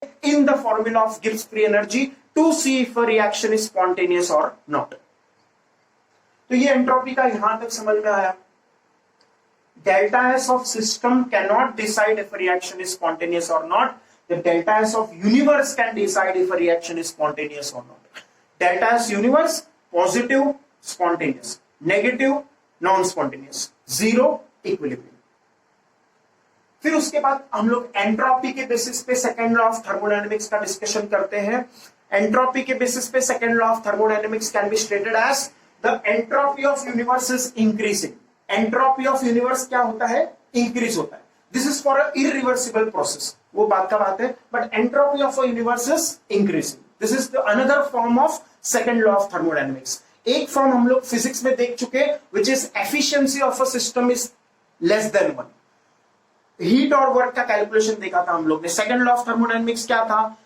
in the formula of Gibbs free energy to see if a reaction is spontaneous or not. तो ये entropy का यहां तक समझ में आया. Delta S of system cannot decide if a reaction is spontaneous or not. The delta S of universe can decide if a reaction is spontaneous or not. Delta S universe, positive, spontaneous, negative, non-spontaneous, zero, equilibrium. फिर उसके बाद हम लोग entropy के basis पे second law of thermodynamics का discussion करते हैं. एंट्रोपी के बेसिस पे second law of thermodynamics can be stated as the entropy of universe is increasing. Entropy of universe क्या होता है? इंक्रीज होता है. This is for a irreversible process, वो बात का बात है, but entropy of a universe is increasing. This is the another form of second law of thermodynamics. एक फॉर्म हम लोग फिजिक्स में देख चुके, which is efficiency of a system is less then 1. Heat और वर्क का कैलकुलेशन देखा था हम लोग ने. सेकेंड लॉ ऑफ थर्मोडायनेमिक्स क्या था?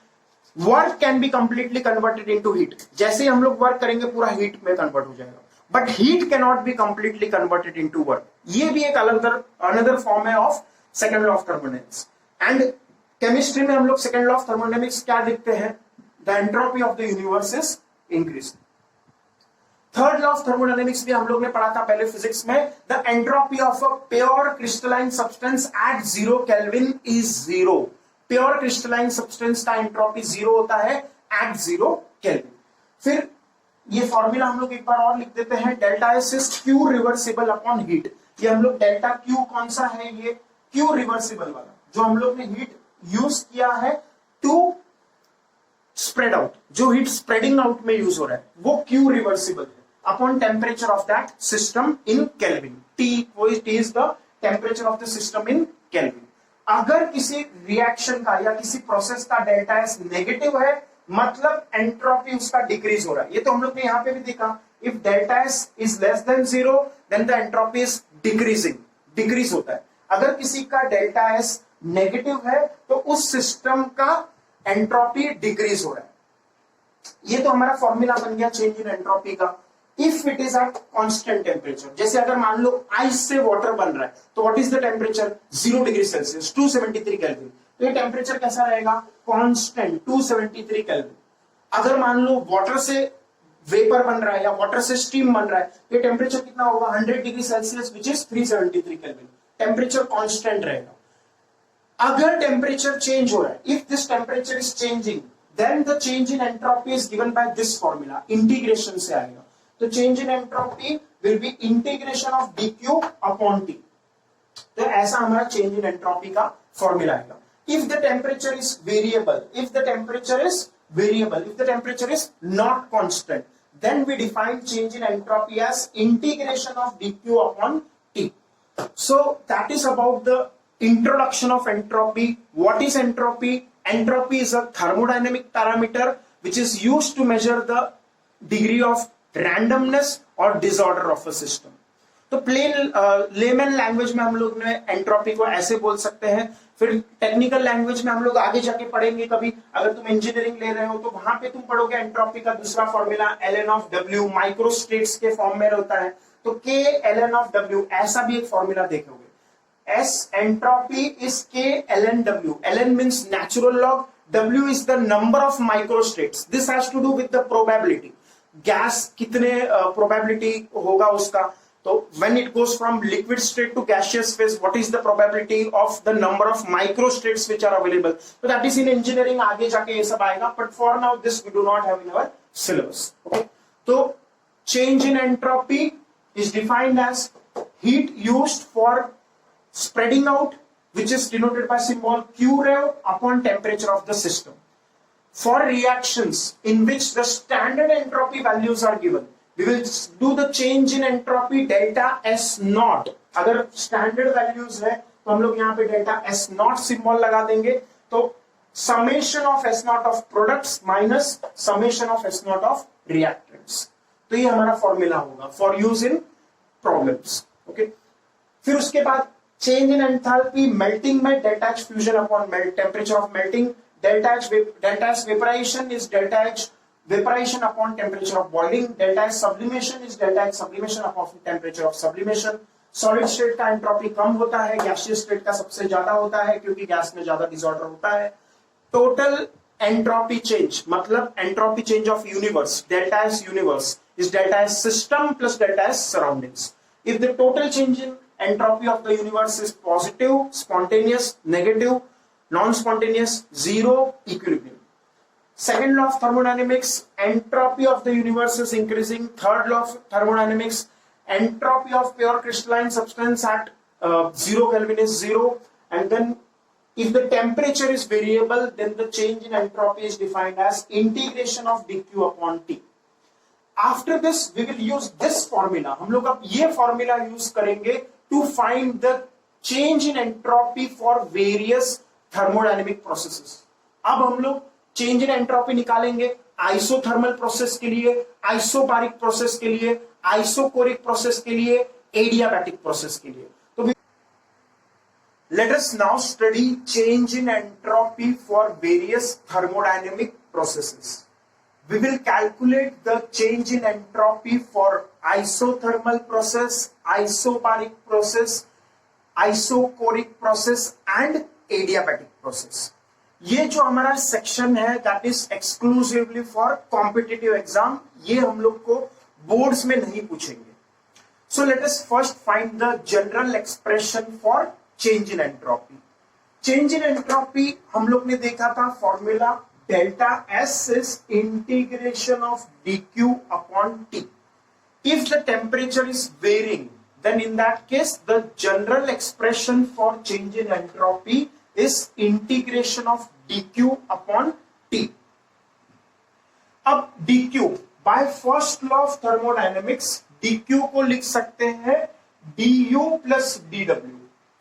Work can be completely converted into heat. जैसे ही हम लोग वर्क करेंगे पूरा हीट में कन्वर्ट हो जाएगा, but heat can not be completely converted into work. ये भी एक अलग अनदर फॉर्म है of second law of thermodynamics. And chemistry में हम लोग सेकेंड लॉ ऑफ थर्मोडायनेमिक्स क्या देखते हैं? The entropy of the universe is increase. Third law of thermodynamics भी हम लोग ने पढ़ा था पहले फिजिक्स में. The entropy of a pure crystalline substance eight 0 kelvin is 0. Pure crystalline substance का एंट्रोपी 0 होता है एट 0 केल्विन. फिर ये फॉर्मूला हम लोग एक बार और लिख देते हैं. Delta S is Q reversible upon heat. ये हम लोग डेल्टा क्यू कौन सा है? ये क्यू रिवर्सिबल वाला जो हम लोग ने हीट यूज किया है टू स्प्रेड आउट, जो हीट स्प्रेडिंग आउट में यूज हो रहा है वो क्यू रिवर्सिबल है upon temperature of that system in kelvin. T is the temperature of the system in Kelvin. अगर किसी रिएक्शन का या किसी प्रोसेस का डेल्टा एस नेगेटिव है, मतलब एंट्रोपी उसका डिक्रीज हो रहा है. ये तो हम लोग ने यहां पे भी देखा. If delta S is less than 0 then the entropy is decreasing, decrease होता है. अगर किसी का डेल्टा एस नेगेटिव है तो उस सिस्टम का एंट्रोपी डिक्रीज हो रहा है. ये तो हमारा फॉर्मूला बन गया चेंज इन एंट्रोपी का. If it is at constant temperature, जैसे अगर मान लो आइस से वाटर बन रहा है तो what is the temperature? 0 degree Celsius, 273 kelvin. तो ये टेम्परेचर कैसा रहेगा? Constant 273 kelvin. अगर मान लो वाटर से वेपर बन रहा है या वाटर से स्टीम बन रहा है, ये टेम्परेचर कितना होगा? 100 degree Celsius which is 373 kelvin. Temperature constant रहेगा. अगर टेम्परेचर चेंज हो रहा है, if this temperature is changing, then the change in entropy is given by this formula. Integration से आएगा. तो change in entropy will be integration of dq upon t. तो ऐसा हमारा चेंज इन एंट्रोपी का फॉर्मूला आएगा. If the temperature is variable, if the temperature is variable, if the temperature is not constant, then we define change in entropy as integration of dq upon t. So that is about the introduction of entropy. What is entropy? Entropy is a thermodynamic parameter which is used to measure the degree of randomness or disorder of a system. तो plane layman language में हम लोग ने entropy को ऐसे बोल सकते हैं. फिर टेक्निकल लैंग्वेज में हम लोग आगे जाके पढ़ेंगे कभी. अगर तुम इंजीनियरिंग ले रहे हो तो वहां पे तुम पढ़ोगे एंट्रोपी का दूसरा formula ln of w micro states के फॉर्म में होता है. तो k ln ऑफ w ऐसा भी एक फॉर्मूला देखोगे. S entropy is k ln w. ln means natural log, w is the number of micro states. This has to do with the probability. Gas कितने probability होगा उसका. तो when it goes from liquid state to gaseous phase, what is the probability of the number of micro states which are available? So that is in engineering, आगे जाके ये सब आएगा. But for now this we do not have in our syllabus. Okay? तो change in entropy is defined as heat used for spreading out, which is denoted by symbol Q rev upon temperature of the system. For reactions in which the standard entropy values are given, we will do the change in entropy delta S naught. अगर standard values है तो हम लोग यहाँ पे delta S naught symbol लगा देंगे. तो summation of S naught of products minus summation of S naught of reactants. तो ये हमारा फॉर्मूला होगा for use in problems. Okay? फिर उसके बाद change in enthalpy melting में delta H fusion upon temperature of melting. Delta H vaporization is delta H vaporization upon temperature of boiling. Delta H sublimation is delta H sublimation upon temperature of sublimation. Solid state का entropy कम होता है, gaseous state का सबसे ज्यादा होता है क्योंकि gas में ज्यादा डिसऑर्डर होता है. total entropy change, मतलब entropy change of universe, delta S universe is delta S system plus delta S surroundings. If the total change in entropy of the universe is positive, spontaneous, negative, non-spontaneous, zero, equilibrium. Second law of thermodynamics, entropy of the universe is increasing. Third law of thermodynamics, entropy of pure crystalline substance at 0 Kelvin is 0. And then if the temperature is variable, then the change in entropy is defined as integration of dq upon t. After this, we will use this formula. हम लोग अब ये formula use करेंगे to find the change in entropy for various thermodynamic processes. अब हम लोग change in entropy निकालेंगे isothermal process के लिए, आइसोबारिक प्रोसेस के लिए, आइसोकोरिक प्रोसेस के लिए, एडियाबैटिक प्रोसेस के लिए. तो let us now study change in entropy for various thermodynamic processes. We will calculate the change in entropy for isothermal process, isobaric process, isocoric process and adiabatic process. ये जो हमारा section है that is exclusively for competitive exam, ये हम लोग को boards में नहीं पूछेंगे. So let us first find the general expression for change in entropy. Change in entropy हम लोग ने देखा था formula delta S is integration of dq upon t. If the temperature is varying then in that case the general expression for change in entropy is integration of dq upon t. अब dq by first law of thermodynamics dq को लिख सकते हैं du plus dw.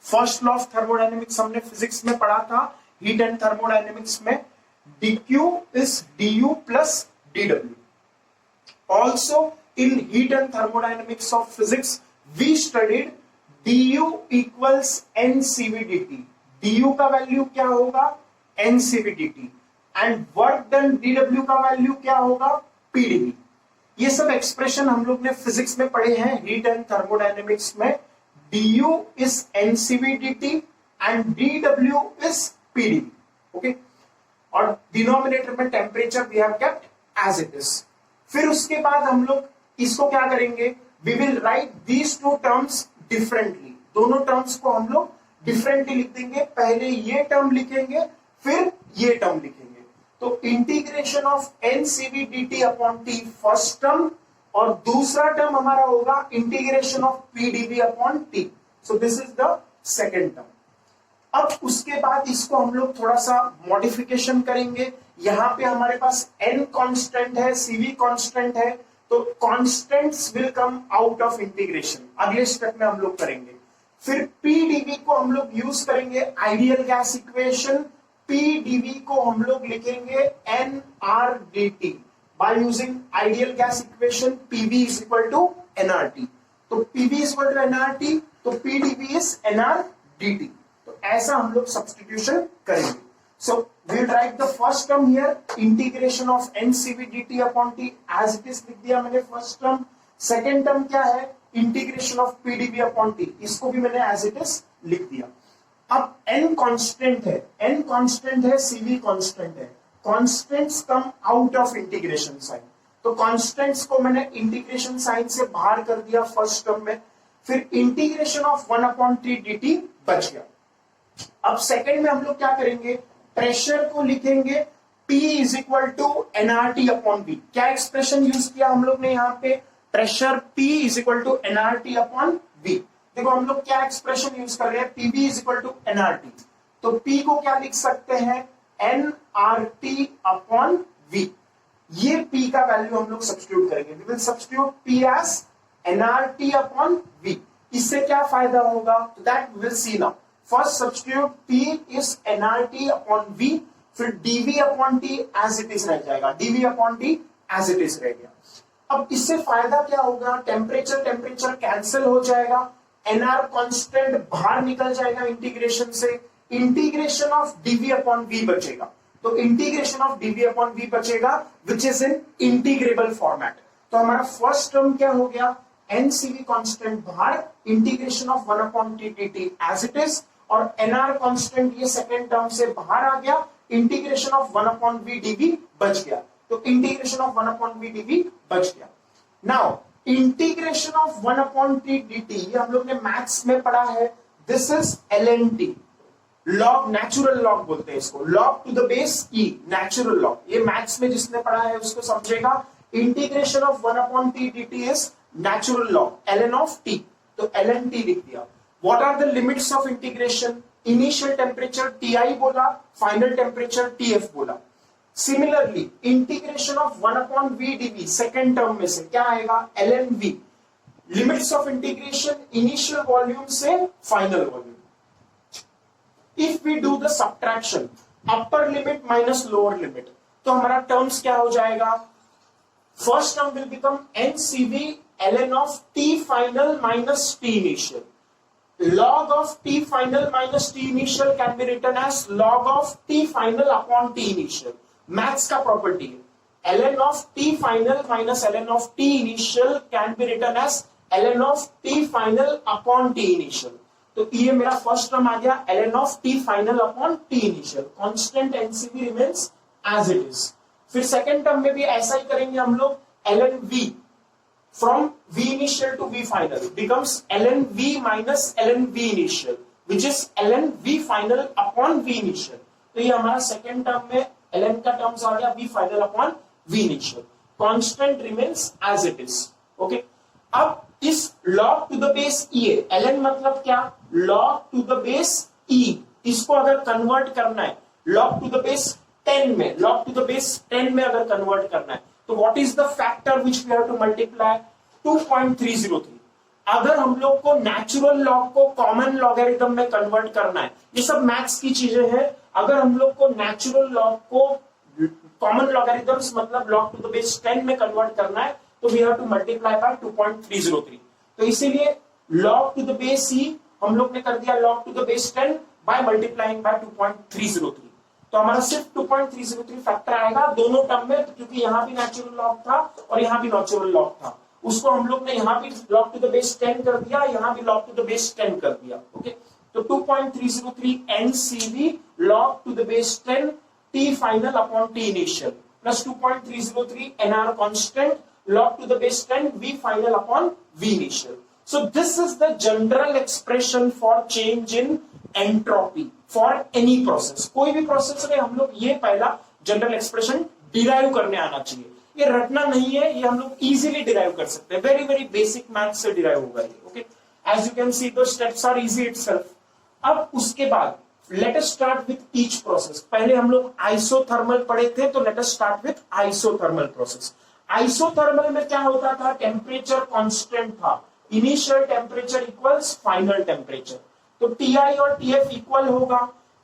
First law of thermodynamics हमने physics में पढ़ा था, heat and thermodynamics में dq is du plus dw. Also in heat and thermodynamics of physics we studied du equals ncv dt. du का वैल्यू क्या होगा ncv dt and work done dw का value क्या होगा pdv. ये सब expression हम लोग ने फिजिक्स में पढ़े हैं हीट एंड थर्मोडायनेमिक्स में. du is ncv dt and dw is pdv. Okay, और डिनोमिनेटर में temperature we have kept as it is. फिर उसके बाद हम लोग इसको क्या करेंगे, we will write these two terms differently. दोनों टर्म्स को हम लोग डिफरेंटली लिख देंगे. पहले ये टर्म लिखेंगे फिर ये टर्म लिखेंगे. तो integration of NCV dt upon T first term और दूसरा टर्म हमारा होगा integration of PDV upon T. So this is the second term. अब उसके बाद इसको हम लोग थोड़ा सा मॉडिफिकेशन करेंगे. यहां पे हमारे पास n कांस्टेंट है, cv कांस्टेंट है, तो constants will come out of integration. अगले स्टेप में हम लोग करेंगे. फिर pdv को हम लोग यूज करेंगे आइडियल गैस इक्वेशन. pdv को हम लोग लिखेंगे nrdt by using ideal gas equation. pv is equal to nrt. तो pv is equal to nrt, तो pdv इज nrdt. तो ऐसा हम लोग सब्स्टिट्यूशन करेंगे. So we will write the first term here integration of ncv dt upon t as it is लिख दिया मैंने फर्स्ट टर्म. सेकेंड टर्म क्या है integration of pdv upon t, इसको भी मैंने एज इट इज लिख दिया. अब n कांस्टेंट है, n कांस्टेंट है, cv कांस्टेंट है. Constants come out of integration sign, तो कांस्टेंट्स को मैंने इंटीग्रेशन साइन से बाहर कर दिया फर्स्ट टर्म में. फिर integration of 1 upon t dt बच गया. अब सेकंड में हम लोग क्या करेंगे, प्रेशर को लिखेंगे P is equal to nRT upon V. क्या एक्सप्रेशन यूज किया हम लोग ने यहाँ पे, pressure P is equal to nRT upon V. देखो हम लोग क्या एक्सप्रेशन यूज कर रहे हैं, PV is equal to nRT. तो P को क्या लिख सकते हैं nRT अपॉन V. ये P का वैल्यू हम लोग सब्स्टिट्यूट करेंगे. We will substitute P as nRT upon V. इससे क्या फायदा होगा, that we will see now. First substitute P is nRT upon V, फिर dV upon T as it is रह जाएगा, dV upon T as it is रह गया. अब इससे फायदा क्या होगा, टेम्परेचर कैंसिल हो जाएगा, nr कांस्टेंट बाहर निकल जाएगा इंटीग्रेशन से, integration of dV upon V बचेगा. तो integration of dV upon V बचेगा which is in integrable format. तो हमारा फर्स्ट टर्म क्या हो गया, ncv कांस्टेंट बाहर, integration of 1 upon t dt as it is, और nr कांस्टेंट ये सेकेंड टर्म से बाहर आ गया, integration of 1 upon V d V बच गया। तो integration of 1 upon V d V बच गया। Now integration of 1 upon T dt ये हम लोग ने मैथ्स में पढ़ा है। This is LNT, log, natural log बोलते हैं इसको, log to the base e, natural log. ये मैथ्स में जिसने पढ़ा है उसको समझेगा। Integration of 1 upon T dt is natural log ln of t, तो LNT लिख दिया। What are the limits of integration? Initial temperature Ti बोला, फाइनल टेम्परेचर Tf बोला। Similarly integration of 1 upon V dV second term में से क्या आएगा? ln v। Limits of integration initial volume से final volume. If we do the subtraction, upper limit minus lower limit, तो हमारा terms क्या हो जाएगा? First term will become NCV ln of t final minus t initial. Log of t final minus t initial can be written as log of t final upon t initial. Maths का property है ln of t final minus ln of t initial can be written as ln of t final upon t initial. तो ये मेरा first term आ गया ln of t final upon t initial. Constant NCV remains as it is. फिर second term में भी ऐसा ही करेंगे हम लोग, ln v from v initial to v final becomes ln v minus ln v initial which is ln v final upon v initial. तो ये हमारा सेकेंड टर्म में ln का टर्म्स आ गया v final upon v initial. Constant remains as it is. Okay, अब इस log to the base e है, ln मतलब क्या? log to the base e, इसको अगर कन्वर्ट करना है log टू द बेस 10 में, log टू द बेस 10 में अगर कन्वर्ट करना है तो what is the factor which we have to multiply? 2.303। अगर हम लोग को नेचुरल लॉग को कॉमन लॉगरिथम में कन्वर्ट करना है, ये सब मैथ्स की चीजें हैं। अगर हम लोग को नेचुरल लॉग को कॉमन लॉगरिथम्स मतलब लॉग टू द बेस 10 में कन्वर्ट करना है तो we have to multiply by 2.303। तो इसीलिए log to the base e हम लोग ने कर दिया log to the base 10 by multiplying by 2.303। तो हमारा सिर्फ 2.303 फैक्टर आएगा दोनों टर्म में, क्योंकि यहां भी नेचुरल लॉग था और यहां भी नेचुरल लॉग था। उसको हम लोग ने यहां भी log टू द बेस 10 कर दिया, यहां भी log टू द बेस 10 कर दिया। ओके, तो 2.303 NCV log to the base 10 T final upon T initial plus 2.303 NR constant log to the base 10 V final upon V initial. So this is the general expression for change in entropy for any process. कोई भी process में हम लोग ये पहला general expression derive करने आना चाहिए। ये रटना नहीं है, ये हम लोग इजीली डिराइव कर सकते हैं। वेरी वेरी बेसिक मैथ से डिराइव होगा ये। Okay, as you can see the steps are easy itself. अब उसके बाद let us start with each process. पहले हम लोग आइसोथर्मल पढ़े थे, तो let us start with isothermal process. Isothermal में क्या होता था? टेम्परेचर कांस्टेंट था, initial temperature equals final temperature. तो Ti और Tf इक्वल होगा,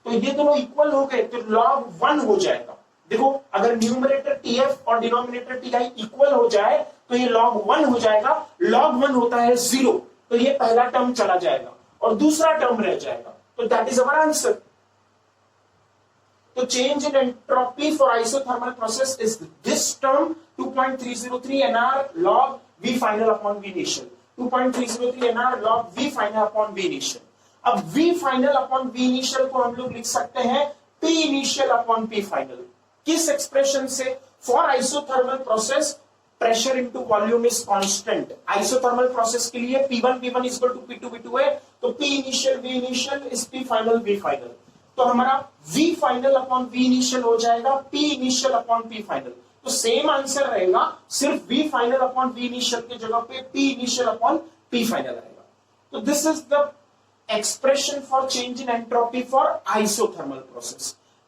तो ये दोनों इक्वल हो गए तो log 1 हो जाएगा। देखो, अगर न्यूमरेटर Tf और डिनोमिनेटर Ti इक्वल हो जाए तो ये log 1 हो जाएगा। log 1 होता है 0, तो ये पहला टर्म चला जाएगा और दूसरा टर्म रह जाएगा। तो दैट इज अवर आंसर। तो change in entropy for isothermal process is this term 2.303 NR log V final upon V initial, 2.303 NR log V final upon V initial। अब V final upon V initial को हम लोग लिख सकते हैं P initial upon P final। किस expression से? For isothermal process pressure into volume is constant. Isothermal process के लिए P1 P1 is equal to P2 P2 है, तो P initial V initial is P final V final. तो हमारा V final upon V initial हो जाएगा P initial upon P final. तो same answer रहेगा, सिर्फ V final upon V initial की जगह पे P initial upon P final आएगा। तो this is the expression for change in entropy for isothermal process.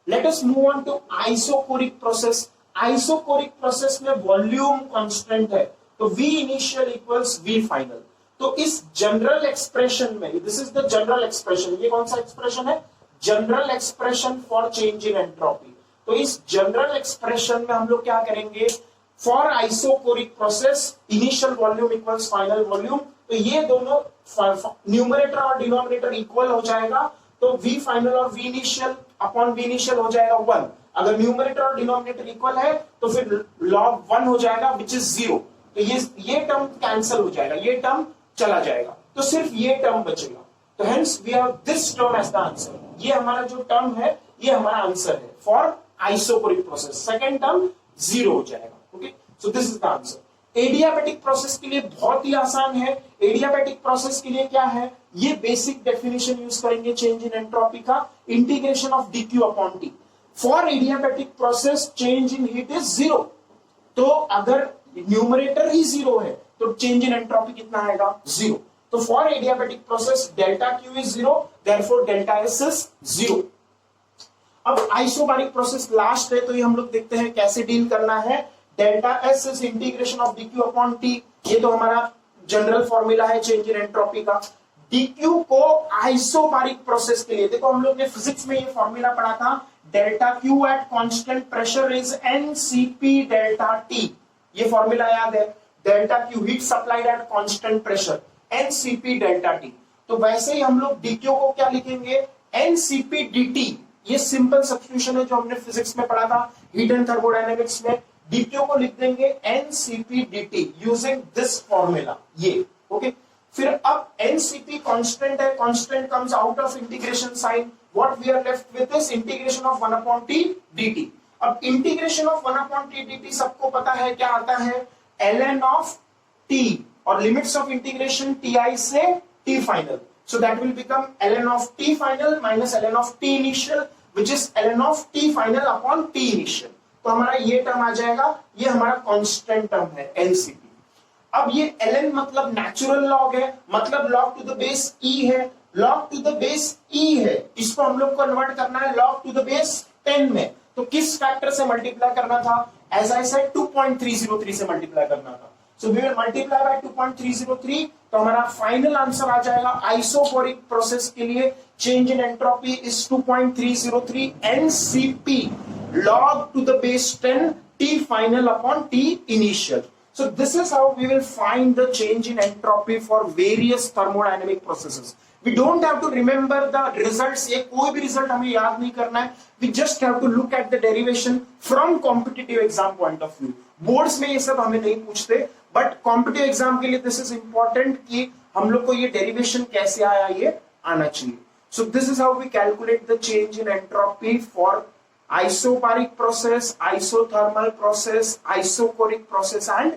Let us move on to isochoric process. Isochoric process में volume constant है, तो V initial equals V final। तो इस general expression में, this is the general expression, ये कौन सा expression है? General expression for change in entropy। तो इस general expression में हम लोग क्या करेंगे? For isochoric process, initial volume equals final volume। तो ये दोनों न्यूमरेटर और डिनोमिनेटर इक्वल हो जाएगा, तो V फाइनल और V initial upon V initial हो जाएगा 1। अगर न्यूमरेटर और डिनोमिनेटर इक्वल है तो फिर log 1 हो जाएगा विच इज 0। तो ये टर्म कैंसिल हो जाएगा, ये टर्म चला जाएगा, तो सिर्फ ये टर्म बचेगा। तो hence we have this term as the answer. ये हमारा जो टर्म है ये हमारा आंसर है for isochoric process. Second term 0 हो जाएगा। Okay, so this is the answer. Adiabatic process के लिए बहुत ही आसान है। एडियाबैटिक प्रोसेस के लिए क्या है, ये बेसिक डेफिनेशन यूज करेंगे चेंज इन एंट्रोपी का, integration of dq upon T. For adiabatic process change in heat is 0। तो अगर न्यूमरेटर ही 0 है तो चेंज इन एंट्रोपी कितना आएगा, 0। तो for adiabatic process delta Q is 0, therefore delta S is 0। अब आइसोबारिक प्रोसेस लास्ट है, तो ये हम लोग देखते हैं कैसे डील करना है। Delta S is integration of dq upon t। ये तो हमारा जनरल फॉर्मूला है चेंज इन एंट्रोपी का। dq को आइसोबारिक प्रोसेस के लिए, देखो हम लोग ने फिजिक्स में ये फॉर्मूला पढ़ा था, delta Q at constant pressure is NCP delta T। ये फॉर्मूला याद है, delta Q heat supplied at constant pressure, NCP delta T। तो वैसे ही हम लोग dq को क्या लिखेंगे, NCP dt। ये सिंपल सब्स्टिट्यूशन है जो हमने फिजिक्स में पढ़ा था, हीट एंड थर्मोडायनेमिक्स में। dq को लिख देंगे NCP dt using this formula, ये ओके। फिर अब NCP कांस्टेंट है, constant comes out of integration sign, what we are left with is integration of 1 upon t dt। अब integration of 1 upon t dt सबको पता है क्या आता है, ln ऑफ t, और लिमिट्स ऑफ इंटीग्रेशन ti से t final. So that will become ln of t final minus ln of t initial, which is ln of t final upon t initial। तो हमारा ये term आ जाएगा, ये हमारा constant term है NCP। अब ये ln मतलब नेचुरल लॉग है, मतलब log to the base e है, log to the base e है, इसको हम लोग कन्वर्ट करना है log टू द बेस 10 में। तो किस फैक्टर से मल्टीप्लाई करना था, एज आई सेड 2.303 से मल्टीप्लाई करना था। So we will multiply by 2.303, तो हमारा फाइनल आंसर आ जाएगा आइसोकोरिक प्रोसेस के लिए change in entropy is 2.303 NCP log to the base 10 T final upon T initial। So this is how we will find the change in entropy for various thermodynamic processes। We don't have to remember the results, ये कोई भी result हमें याद नहीं करना है, we just have to look at the derivation from competitive exam point of view। Boards में ये सब हमें नहीं पूछते, बट कॉम्पिटिटिव एग्जाम के लिए दिस इज इंपॉर्टेंट कि हम लोग को ये डेरिवेशन कैसे आया ये आना चाहिए। So this is how we calculate the change in entropy for isobaric process, isothermal process, isochoric process and